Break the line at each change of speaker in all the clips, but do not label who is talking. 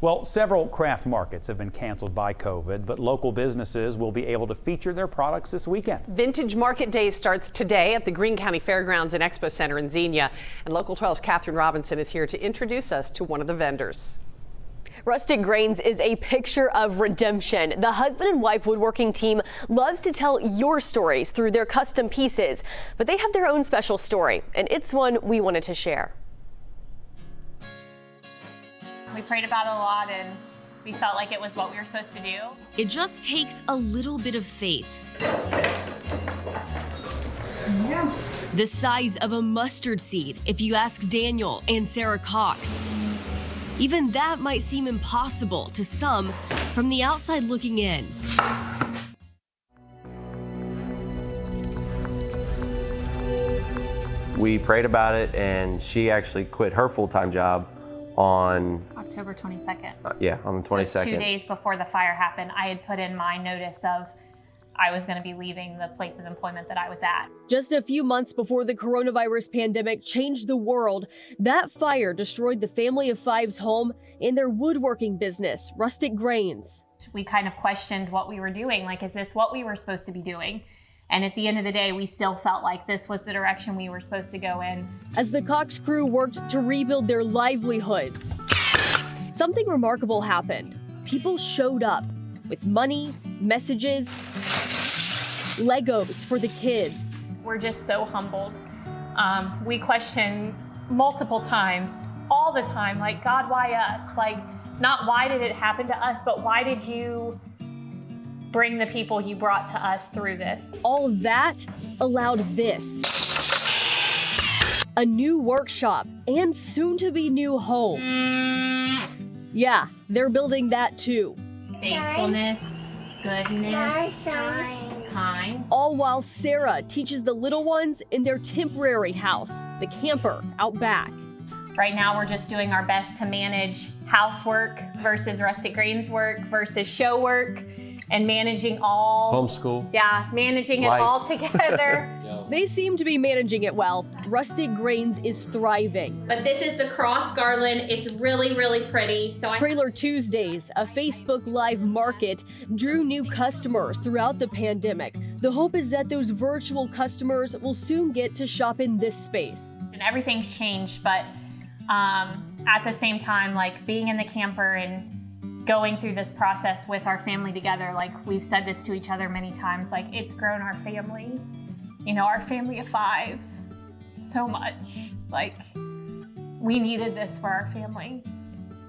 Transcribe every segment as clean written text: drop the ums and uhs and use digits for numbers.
Well, several craft markets have been canceled by COVID, but local businesses will be able to feature their products this weekend.
Vintage Market Day starts today at the Greene County Fairgrounds and Expo Center in Xenia. And Local 12's Catherine Robinson is here to introduce us to one of the vendors.
Rustic Grains is a picture of redemption. The husband and wife woodworking team loves to tell your stories through their custom pieces, but they have their own special story, and it's one we wanted to share.
We prayed about it a lot and we felt like it was what we were supposed to do.
It just takes a little bit of faith. Yeah. The size of a mustard seed, if you ask Daniel and Sarah Cox. Even that might seem impossible to some from the outside looking in.
We prayed about it, and she actually quit her full-time job on
October 22nd.
On the 22nd.
So 2 days before the fire happened, I had put in my notice of I was going to be leaving the place of employment that I was at.
Just a few months before the coronavirus pandemic changed the world, that fire destroyed the family of five's home and their woodworking business, Rustic Grains.
We kind of questioned what we were doing. Like, is this what we were supposed to be doing? And at the end of the day, we still felt like this was the direction we were supposed to go in.
As the Cox crew worked to rebuild their livelihoods, something remarkable happened. People showed up with money, messages, Legos for the kids.
We're just so humbled. We question multiple times, all the time, like, God, why us? Like, not why did it happen to us, but why did you bring the people you brought to us through this?
All of that allowed this. A new workshop and soon-to-be new home. Yeah, they're building that too.
Faithfulness, goodness, kind.
All while Sarah teaches the little ones in their temporary house, the camper out back.
Right now, we're just doing our best to manage housework versus Rustic Grains work versus show work, and managing all
Homeschool.
Yeah, managing
Life.
it all together.
They seem to be managing it well. Rustic Grains is thriving.
But this is the cross garland. It's really, really pretty. So
Trailer Tuesdays, a Facebook Live market, drew new customers throughout the pandemic. The hope is that those virtual customers will soon get to shop in this space.
And everything's changed, but at the same time, like, being in the camper and going through this process with our family together, like, we've said this to each other many times, like, it's grown our family, you know, our family of five so much. Like, we needed this for our family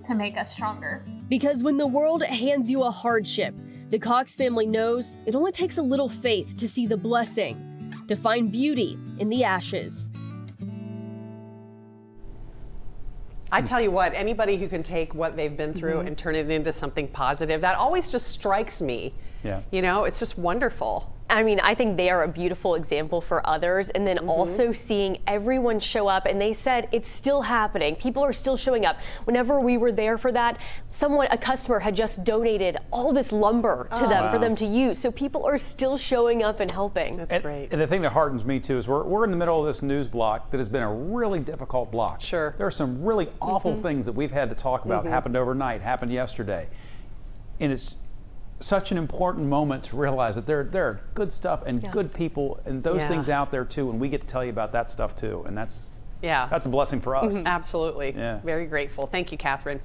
to make us stronger.
Because when the world hands you a hardship, the Cox family knows it only takes a little faith to see the blessing, to find beauty in the ashes.
I tell you what, anybody who can take what they've been through and turn it into something positive, that always just strikes me.
Yeah.
You know, it's just wonderful.
I mean, I think they are a beautiful example for others. And then also seeing everyone show up, and they said it's still happening. People are still showing up. Whenever we were there for that, a customer had just donated all this lumber to them for them to use. So people are still showing up and helping.
That's great.
And the thing that heartens me too is we're in the middle of this news block that has been a really difficult block.
Sure.
There are some really awful things that we've had to talk about, happened overnight, happened yesterday. And it's such an important moment to realize that there are good stuff and good people and those things out there too, and we get to tell you about that stuff too, and that's a blessing for us.
Absolutely.
Yeah.
Very grateful. Thank you, Catherine.